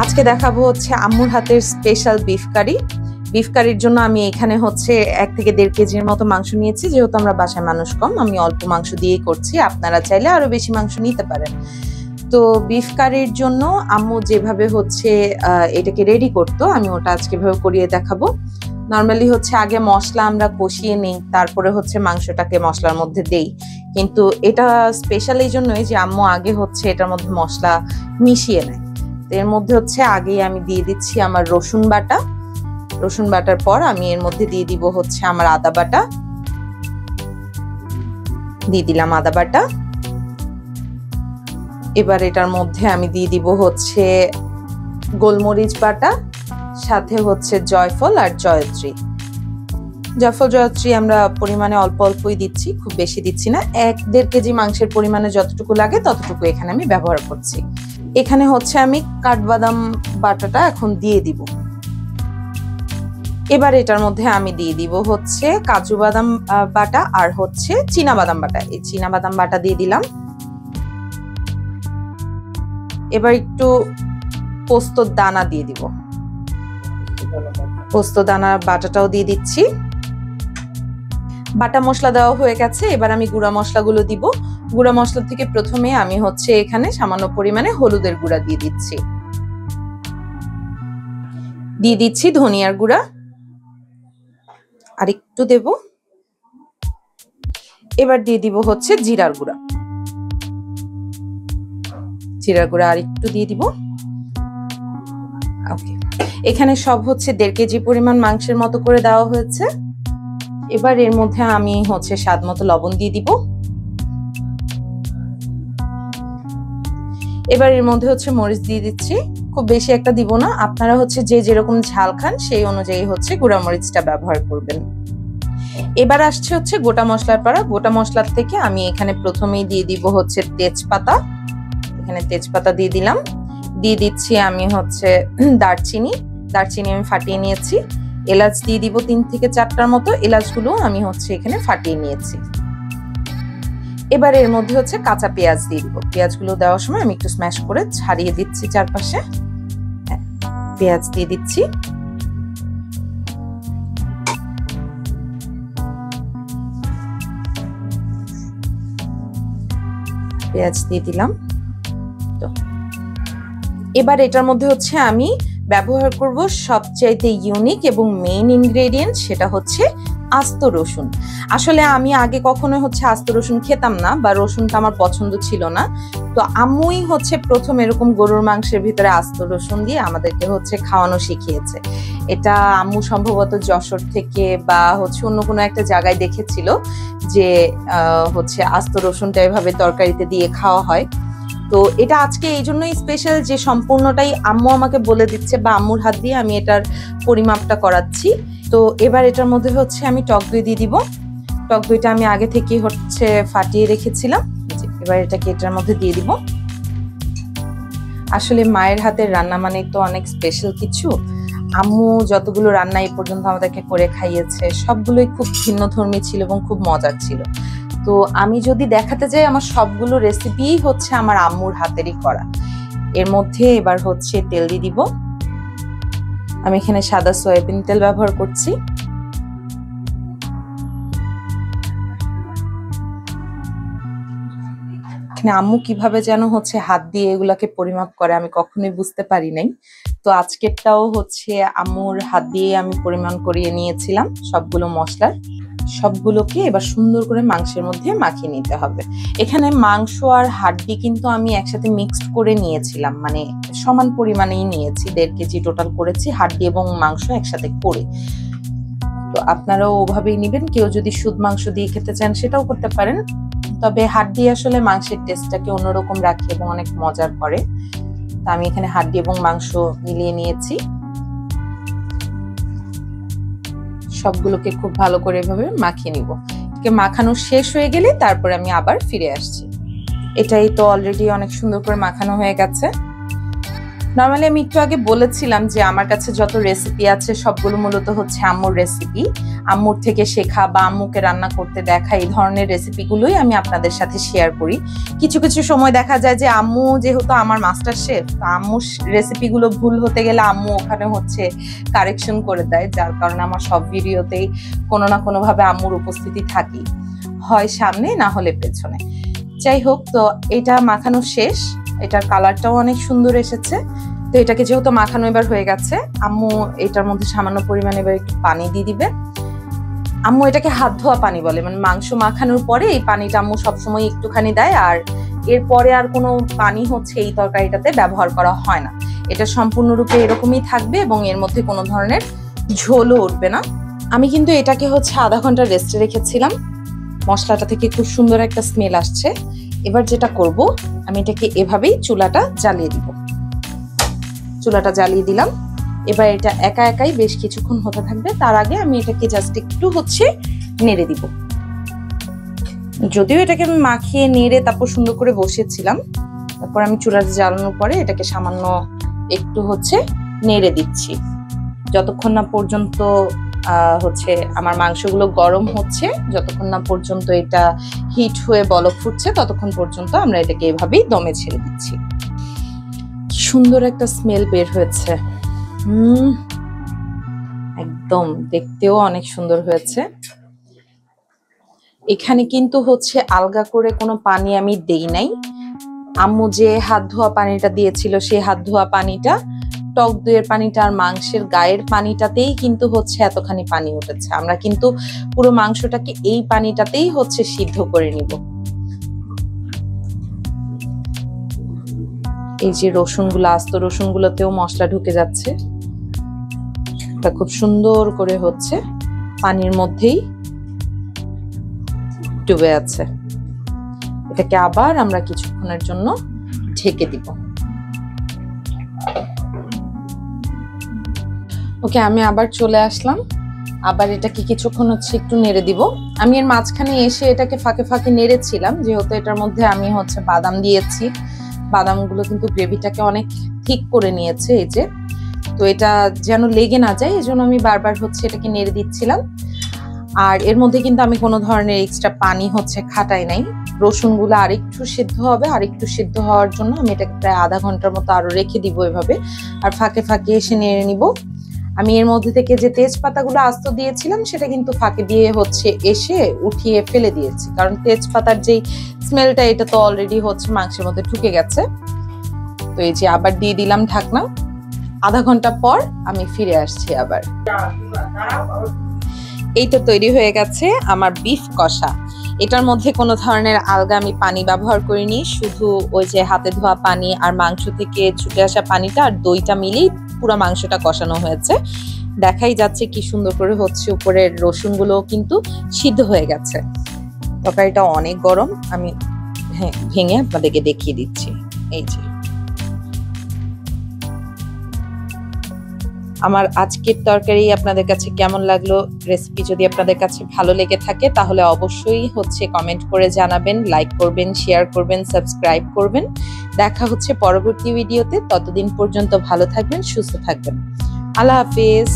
আজকে দেখাবো হচ্ছে আম্মুর হাতের স্পেশাল বিফ কারি। বিফ কারির জন্য আমি এখানে হচ্ছে 1 থেকে 1.5 কেজির মতো মাংস নিয়েছি। যেহেতু আমরা বাসায় মানুষ কম, আমি অল্প মাংস দিয়েই করছি। আপনারা চাইলে আরো বেশি মাংস নিতে পারেন। তো বিফ কারির জন্য আম্মু যেভাবে হচ্ছে এটাকে রেডি করতো, আমি ওটা আজকে ভাবে করিয়ে দেখাবো। নর্মালি হচ্ছে আগে মশলা আমরা কষিয়ে নিই, তারপরে হচ্ছে মাংসটাকে মশলার মধ্যে দেই। কিন্তু এটা স্পেশাল এই জন্যই যে আম্মু আগে হচ্ছে এটার মধ্যে মশলা মিশিয়ে নেয়। এর মধ্যে হচ্ছে আগেই আমি দিয়ে দিচ্ছি আমার রসুন বাটা। রসুন বাটার পর আমি এর মধ্যে দিয়ে দিব হচ্ছে আমার আদা বাটা। দিয়ে দিলাম আদা বাটা। এবার এটার মধ্যে আমি দিয়ে দিব হচ্ছে গোলমরিচ বাটা, সাথে হচ্ছে জয়ফল আর জয়ত্রী। জয়ফল জয়ত্রী আমরা পরিমাণে অল্প অল্পই দিচ্ছি, খুব বেশি দিচ্ছি না। 1-1.5 কেজি মাংসের পরিমাণে যতটুকু লাগে ততটুকু এখানে আমি ব্যবহার করছি। এখানে হচ্ছে আমি কাঠবাদাম বাটাটা এখন দিয়ে দিব। এবার এটার মধ্যে আমি দিয়ে দিব হচ্ছে কাজু বাদাম বাটা আর হচ্ছে চীনা বাদাম বাটা। এই চীনা বাদাম বাটা দিয়ে দিলাম। এবার একটু পোস্তর দানা দিয়ে দিব। পোস্ত দানা বাটাটাও দিয়ে দিচ্ছি। বাটা মশলা দেওয়া হয়ে গেছে। এবার আমি গুঁড়া মশলাগুলো দিব। গুঁড়া মশলা থেকে প্রথমে আমি হচ্ছে এখানে সামান্য পরিমাণে হলুদের গুঁড়া দিয়ে দিচ্ছি। দিয়ে দিচ্ছি ধনিয়ার গুঁড়া, আর একটু দেব। এবার দিয়ে দিব হচ্ছে জিরার গুঁড়া। জিরার গুঁড়া আর একটু দিয়ে দিব। ওকে, এখানে সব হচ্ছে 1.5 কেজি পরিমাণ মাংসের মতো করে দেওয়া হয়েছে। এবার এর মধ্যে আমি হচ্ছে স্বাদ মতো লবণ দিয়ে দিব। এবার এর মধ্যে হচ্ছে মরিচ দিয়ে দিচ্ছি। খুব বেশি একটা দিব না, আপনারা হচ্ছে যে যেরকম ঝাল খান সেই অনুযায়ী হচ্ছে গুঁড়া মরিচটা ব্যবহার করবেন। এবার আসছে হচ্ছে গোটা মশলার পাড়া। গোটা মশলার থেকে আমি এখানে প্রথমেই দিয়ে দিব হচ্ছে তেজপাতা। এখানে তেজপাতা দিয়ে দিলাম। দিয়ে দিচ্ছি আমি হচ্ছে দারচিনি। দারচিনি আমি ফাটিয়ে নিয়েছি। এলাচ দিয়ে দিব 3 থেকে 4টার মতো। এলাচগুলো আমি হচ্ছে এখানে ফাটিয়ে নিয়েছি। এবার এর মধ্যে হচ্ছে কাঁচা পেঁয়াজ দিয়ে দিব। পেঁয়াজগুলো দেওয়ার সময় আমি একটু স্ম্যাশ করে ছাড়িয়ে দিচ্ছি চারপাশে। পেঁয়াজ দিয়ে দিচ্ছি। পেঁয়াজ দিয়ে দিলাম। তো এবার এটার মধ্যে হচ্ছে আমি ব্যবহার করব সবচাইতে ইউনিক এবং মেইন ইনগ্রেডিয়েন্ট, সেটা হচ্ছে আস্ত রসুন। আসলে আমি আগে কখনো হচ্ছে আস্ত রসুন খেতাম না, বা রসুনটা আমার পছন্দ ছিল না। তো আম্মুই হচ্ছে প্রথম এরকম গরুর মাংসের ভিতরে আস্ত রসুন দিয়ে আমাদেরকে হচ্ছে খাওয়ানো শিখিয়েছে। এটা আম্মু সম্ভবত যশোর থেকে বা হচ্ছে অন্য কোনো একটা জায়গায় দেখেছিল যে হচ্ছে আস্ত রসুনটা এভাবে তরকারিতে দিয়ে খাওয়া হয়। তো এটা আজকে এই জন্যই স্পেশাল যে সম্পূর্ণটাই আম্মু আমাকে বলে দিচ্ছে, বা আম্মুর হাত দিয়ে আমি এটার পরিমাপটা করাচ্ছি। তো এবার এটার মধ্যে হচ্ছে আমি টক দই দিয়ে দিব। টক দইটা আমি আগে থেকে হচ্ছে ফাটিয়ে রেখেছিলাম। এবার এটাকে এটার মধ্যে দিয়ে দিব। আসলে মায়ের হাতের রান্না মানে তো অনেক স্পেশাল কিছু। আম্মু যতগুলো রান্না এই পর্যন্ত আমাদেরকে করে খাইয়েছে সবগুলোই খুব ভিন্নধর্মী ছিল এবং খুব মজার ছিল। তো আমি যদি দেখাতে যাই আমার সবগুলো রেসিপি হচ্ছে আমার আম্মুর হাতেরই করা। এর মধ্যে এবার হচ্ছে তেল দিয়ে দিব। আমি এখানে সাদা সয়াবিন তেল ব্যবহার করছি। এখানে আম্মু কিভাবে যেন হচ্ছে হাত দিয়ে এগুলাকে পরিমাপ করে আমি কখনোই বুঝতে পারি নাই। তো আজকেরটাও হচ্ছে আম্মুর হাত দিয়ে আমি পরিমাণ করিয়ে নিয়েছিলাম সবগুলো মশলার। সবগুলোকে এবার সুন্দর করে মাংসের মধ্যে মাখিয়ে নিতে হবে। এখানে মাংস আর হাড্ডি কিন্তু আমি একসাথে মিক্সড করে নিয়েছিলাম, মানে সমান পরিমাণেই নিয়েছি। 1.5 কেজি টোটাল করেছি হাড্ডি এবং মাংস একসাথে করে। তো আপনারাও ওভাবেই নেবেন। কেউ যদি শুধু মাংস দিয়ে খেতে চান সেটাও করতে পারেন, তবে হাড্ডি আসলে মাংসের টেস্টটাকে অন্যরকম রাখে এবং অনেক মজার করে। তো আমি এখানে হাড্ডি এবং মাংস মিলিয়ে নিয়েছি। সবগুলোকে খুব ভালো করে এভাবে মাখিয়ে নিব। মাখানো শেষ হয়ে গেলে তারপরে আমি আবার ফিরে আসছি। এটাই তো অলরেডি অনেক সুন্দর করে মাখানো হয়ে গেছে। নর্মালি আমি একটু আগে বলেছিলাম যে আমার কাছে যত রেসিপি আছে সবগুলো মূলত হচ্ছে আম্মুর রেসিপি। আম্মুর থেকে শেখা বা আম্মুকে রান্না করতে দেখা এই ধরনের রেসিপিগুলোই আমি আপনাদের সাথে শেয়ার করি। কিছু কিছু সময় দেখা যায় যে আম্মু যেহেতু আমার মাস্টার শেফ, আম্মুর রেসিপিগুলো ভুল হতে গেলে আম্মু ওখানে হচ্ছে কারেকশন করে দেয়, যার কারণে আমার সব ভিডিওতেই কোনো না কোনো ভাবে আম্মুর উপস্থিতি থাকি, হয় সামনে না হলে পেছনে। যাই হোক, তো এটা মাখানো শেষ, এটার কালারটাও অনেক সুন্দর এসেছে। তো এটাকে যেহেতু মাখানো এবার হয়ে গেছে, আম্মু এটার মধ্যে সামান্য পরিমাণে এবার একটু পানি দিয়ে দিবে। আম্মু এটাকে হাত ধোয়া পানি বলে, মানে মাংস মাখানোর পরে এই পানিটা আম্মু সবসময় একটুখানি দেয়, আর এরপরে আর কোনো পানি হচ্ছে এই তরকারিটাতে ব্যবহার করা হয় না। এটা সম্পূর্ণরূপে এরকমই থাকবে এবং এর মধ্যে কোনো ধরনের ঝোলও উঠবে না। আমি কিন্তু এটাকে হচ্ছে আধা ঘন্টা রেস্টে রেখেছিলাম। মশলাটা থেকে খুব সুন্দর একটা স্মেল আসছে। এবার যেটা করব, আমি এটাকে এভাবেই চুলাটা জ্বালিয়ে দিব। চুলাটা জ্বালিয়ে দিলাম। এবার এটা একা একাই বেশ কিছুক্ষণ হতে থাকবে। তার আগে আমি এটাকে জাস্ট একটু হচ্ছে নেড়ে দিব। যদিও এটাকে আমি মাখিয়ে নেড়ে তারপর সুন্দর করে বসিয়েছিলাম, তারপর আমি চুলাটা জ্বালানোর পরে এটাকে সামান্য একটু হচ্ছে নেড়ে দিচ্ছি, যতক্ষণ না পর্যন্ত হচ্ছে আমার মাংসগুলো গরম হচ্ছে, যতক্ষণ না পর্যন্ত এটা হিট হয়ে বলক ফুটছে, ততক্ষণ পর্যন্ত আমরা এটাকে এভাবেই দমে ছেড়ে দিচ্ছি। সুন্দর একটা স্মেল বের হয়েছে। একদম দেখতেও অনেক সুন্দর হয়েছে। এখানে কিন্তু হচ্ছে আলগা করে কোনো পানি আমি দেই নাই। আম্মু যে হাত ধোয়া পানিটা দিয়েছিল, সেই হাত ধোয়া পানিটা, টক দইয়ের পানিটা আর মাংসের গায়ের পানিটাতেই কিন্তু হচ্ছে এতখানি পানি উঠেছে। আমরা কিন্তু পুরো মাংসটাকে এই পানিটাতেই হচ্ছে সিদ্ধ করে নিব। এই যে রসুনগুলো, আস্ত রসুনগুলোতেও মশলা ঢুকে যাচ্ছে। এটা খুব সুন্দর করে হচ্ছে পানির মধ্যেই ডুবে আছে। এটাকে আবার আমরা কিছুক্ষণের জন্য ঢেকে দিব। ওকে, আমি আবার চলে আসলাম। আবার এটাকে কিছুক্ষণ হচ্ছে একটু নেড়ে দিব। আমি এর মাঝখানে এসে এটাকে ফাঁকে ফাঁকে নেড়েছিলাম, যেহেতু এটার মধ্যে আমি হচ্ছে বাদাম দিয়েছি। বাদামগুলো কিন্তু গ্রেভিটাকে অনেক ঠিক করে নিয়েছে, এই যে। তো এটা যেন লেগে না যায়, এই জন্য আমি বারবার হচ্ছে এটাকে নেড়ে দিচ্ছিলাম। আর এর মধ্যে কিন্তু আমি কোনো ধরনের এক্সট্রা পানি হচ্ছে খাটাই নাই। রসুনগুলো আরেকটু সিদ্ধ হবে, আরেকটু সিদ্ধ হওয়ার জন্য আমি এটাকে প্রায় আধা ঘন্টার মতো আরো রেখে দিব এভাবে। আর ফাঁকে ফাঁকে এসে নেড়ে নিব। আমি এর মধ্যে থেকে যে তেজপাতাগুলো আস্ত দিয়েছিলাম, সেটা কিন্তু ফাঁকে দিয়ে হচ্ছে এসে উঠিয়ে ফেলে দিয়েছি, কারণ তেজপাতার যেই স্মেলটা, এটা তো অলরেডি হচ্ছে মাংসের মধ্যে ঢুকে গেছে। তো এই যে আবার দিয়ে দিলাম ঢাকনা। আধা ঘন্টা পর আমি ফিরে আসছি আবার। এই তো তৈরি হয়ে গেছে আমার বিফ কষা। এটার মধ্যে কোনো ধরনের আলগা আমি পানি ব্যবহার করিনি, শুধু ওই যে হাতে ধোয়া পানি আর মাংস থেকে ছুটে আসা পানিটা আর দইটা মিলেই পুরো মাংসটা কষানো হয়েছে। দেখাই যাচ্ছে কি সুন্দর করে হচ্ছে, উপরের রসুনগুলো কিন্তু সিদ্ধ হয়ে গেছে। তরকারিটা অনেক গরম, আমি ভেঙে আপনাদেরকে দেখিয়ে দিচ্ছি। এই যে আমার আজকের তরকারি আপনাদের কাছে কেমন লাগলো, রেসিপি যদি আপনাদের কাছে ভালো লেগে থাকে তাহলে অবশ্যই হচ্ছে কমেন্ট করে জানাবেন, লাইক করবেন, শেয়ার করবেন, সাবস্ক্রাইব করবেন। দেখা হচ্ছে পরবর্তী ভিডিওতে। ততদিন পর্যন্ত ভালো থাকবেন, সুস্থ থাকবেন। আল্লাহ হাফেজ।